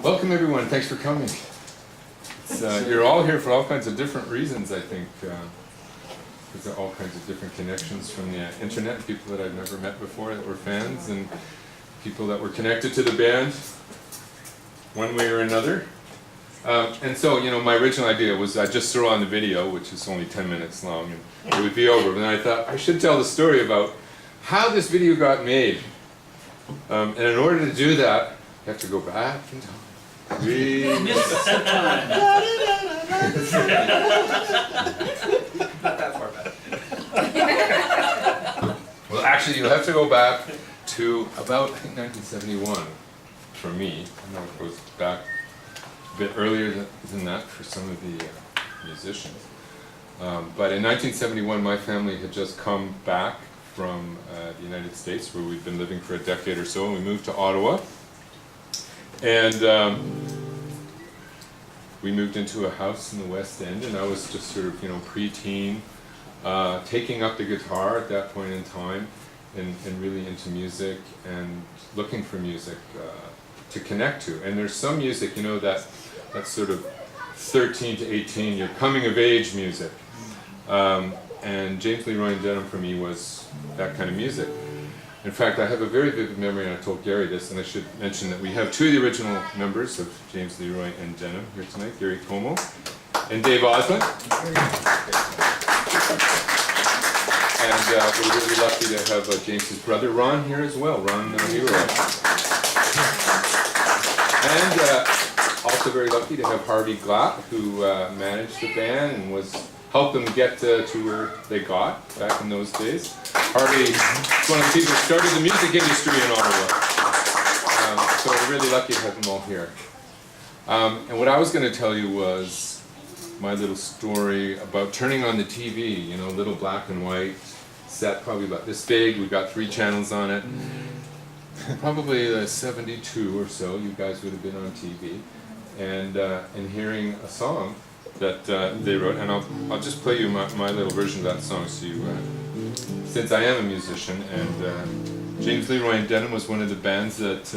Welcome everyone, thanks for coming. You're all here for all kinds of different reasons, I think. Because there are all kinds of different connections from the internet, people that I've never met before that were fans, and people that were connected to the band one way or another. And so, you know, my original idea was I'd just throw on the video, which is only 10 minutes long, and it would be over. But then I thought I should tell the story about how this video got made. And in order to do that, you have to go back in time. Not that far back. Well, actually, you have to go back to about, I think, 1971 for me. I know it goes back a bit earlier than that for some of the musicians. But in 1971, my family had just come back from the United States, where we'd been living for a decade or so, and we moved to Ottawa. And we moved into a house in the West End, and I was just sort of, you know, pre-teen, taking up the guitar at that point in time, and really into music and looking for music to connect to. And there's some music, you know, that's sort of 13 to 18, your coming of age music. And James Leroy and Denim for me was that kind of music. In fact, I have a very vivid memory, and I told Gary this, and I should mention that we have two of the original members of James Leroy and Denim here tonight, Gary Comeau and Dave Oslund. And we're really lucky to have James's brother Ron here as well, Ron Leroy. And also very lucky to have Harvey Glatt, who managed the band and helped them get to where they got back in those days. Harvey is one of the people who started the music industry in Ottawa. So we're really lucky to have them all here. And what I was going to tell you was my little story about turning on the TV, you know, little black and white set, probably about this big. We've got 3 channels on it. Probably 72 or so, you guys would have been on TV. And hearing a song that they wrote, and I'll just play you my little version of that song, so you, since I am a musician, and James Leroy and Denim was one of the bands that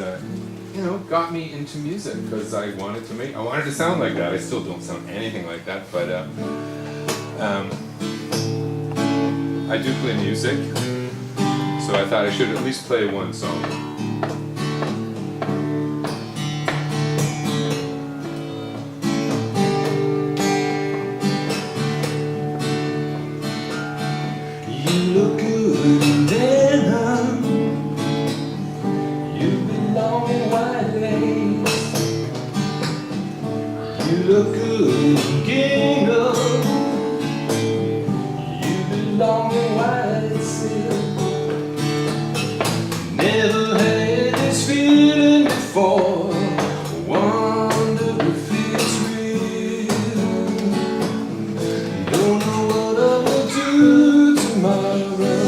you know, got me into music, because I wanted to sound like that. I still don't sound anything like that, but I do play music, so I thought I should at least play one song. You look good in gingham. You belong in white silk. Never had this feeling before. Wonder if it's real. Don't know what I will do tomorrow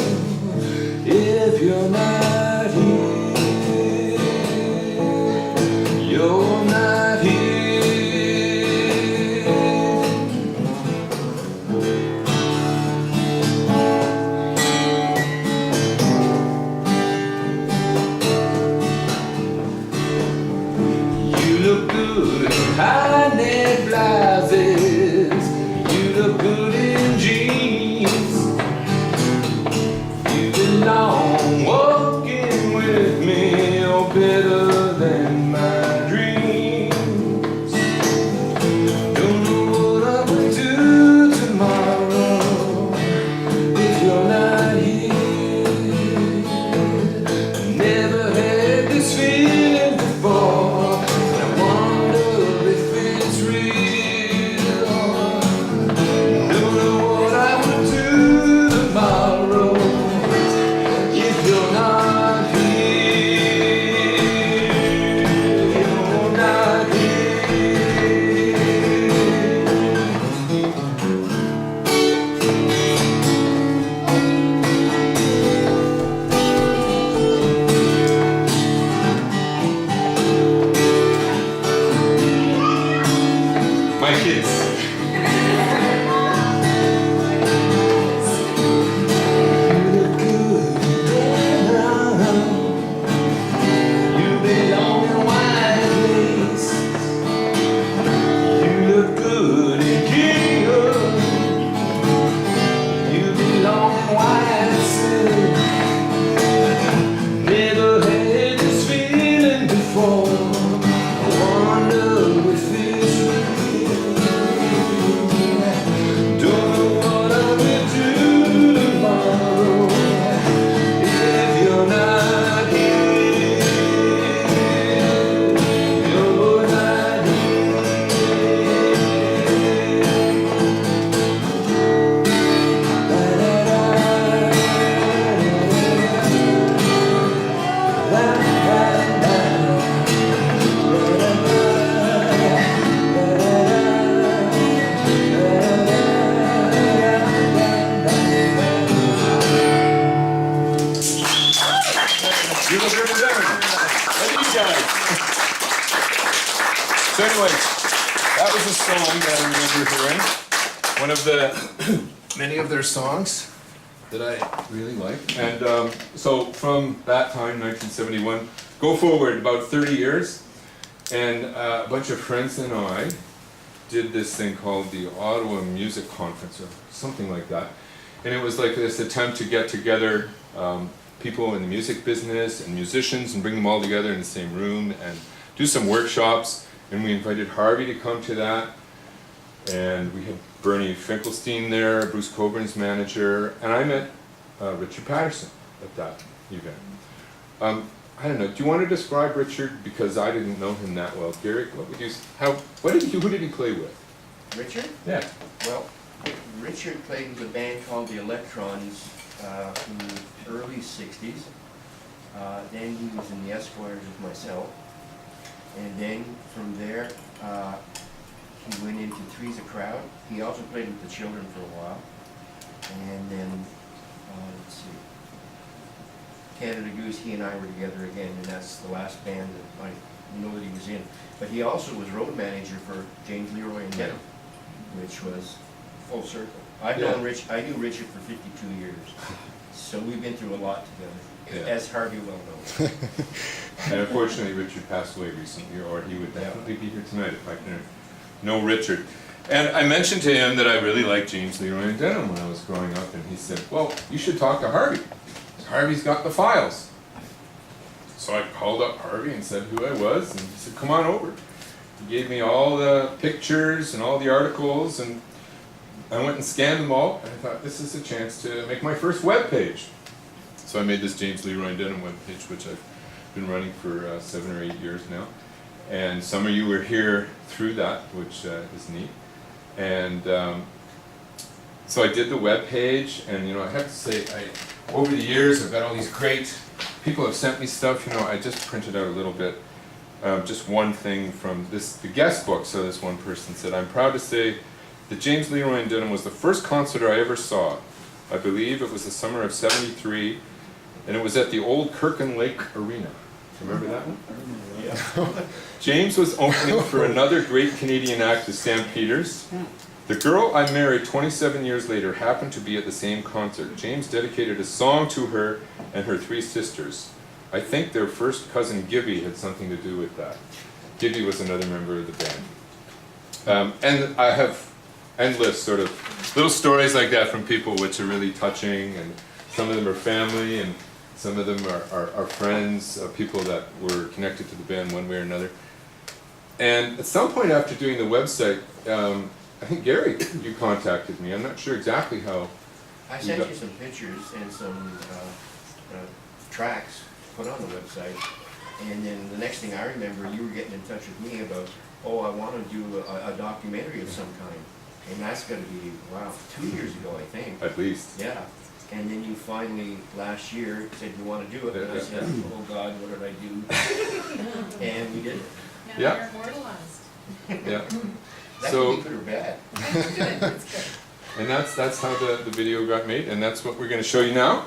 if you're not here. You're not here. You look good in high neck blouses. You look good in jeans. You belong walking with me. You're better than my dreams. Don't know what I will do tomorrow if you're not here. Never had this feeling before. I wonder if guys. So anyway, that was a song that I remember hearing. One of the many of their songs that I really like. And so from that time, 1971, go forward about 30 years, and a bunch of friends and I did this thing called the Ottawa Music Conference or something like that. And it was like this attempt to get together people in the music business and musicians and bring them all together in the same room and do some workshops. And we invited Harvey to come to that. And we had Bernie Finkelstein there, Bruce Coburn's manager, and I met Richard Patterson at that event. I don't know, do you want to describe Richard? Because I didn't know him that well. Gary, what would you, who did he play with? Richard? Yeah. Well, Richard played with a band called the Electrons in the early 60s. Then he was in the Esquires with myself. And then from there, he went into Three's a Crowd. He also played with the Children for a while. And then, let's see, Canada Goose, he and I were together again, and that's the last band that I know that he was in. But he also was road manager for James Leroy and Denim, which was full circle. I knew Richard for 52 years, so we've been through a lot together, as Harvey well knows. And unfortunately, Richard passed away recently, or he would definitely be here tonight if I can know Richard. And I mentioned to him that I really liked James Leroy and Denim when I was growing up, and he said, well, you should talk to Harvey. Harvey's got the files. So I called up Harvey and said who I was, and he said, come on over. He gave me all the pictures and all the articles, and I went and scanned them all, and I thought, this is a chance to make my first web page. So I made this James Leroy and Denim web page, which I've been running for 7 or 8 years now. And some of you were here through that, which is neat. And so I did the web page, and I have to say, over the years I've got all these great people have sent me stuff. I just printed out a little bit, just one thing from the guest book. So this one person said, I'm proud to say that James Leroy and Denim was the first concert I ever saw. I believe it was the summer of '73, and it was at the old Kirkin Lake Arena. Remember that one? Yeah. James was opening for another great Canadian act, the Stampeders. The girl I married 27 years later happened to be at the same concert. James dedicated a song to her and her 3 sisters. I think their first cousin Gibby had something to do with that. Gibby was another member of the band. And I have endless sort of little stories like that from people which are really touching, and some of them are family, and some of them are friends, people that were connected to the band one way or another. And at some point after doing the website, I think Gary, you contacted me. I'm not sure exactly how. I sent you some pictures and some tracks to put on the website, and then the next thing I remember, you were getting in touch with me about, oh, I want to do a documentary of some kind, and that's going to be, wow, 2 years ago, I think. At least. Yeah, and then you finally, last year, said you want to do it, and I said, oh God, what did I do? And we did it. Now you're immortalized. Yeah. That So, could be good or bad. It's good, it's good. and that's how the video got made, and that's what we're going to show you now.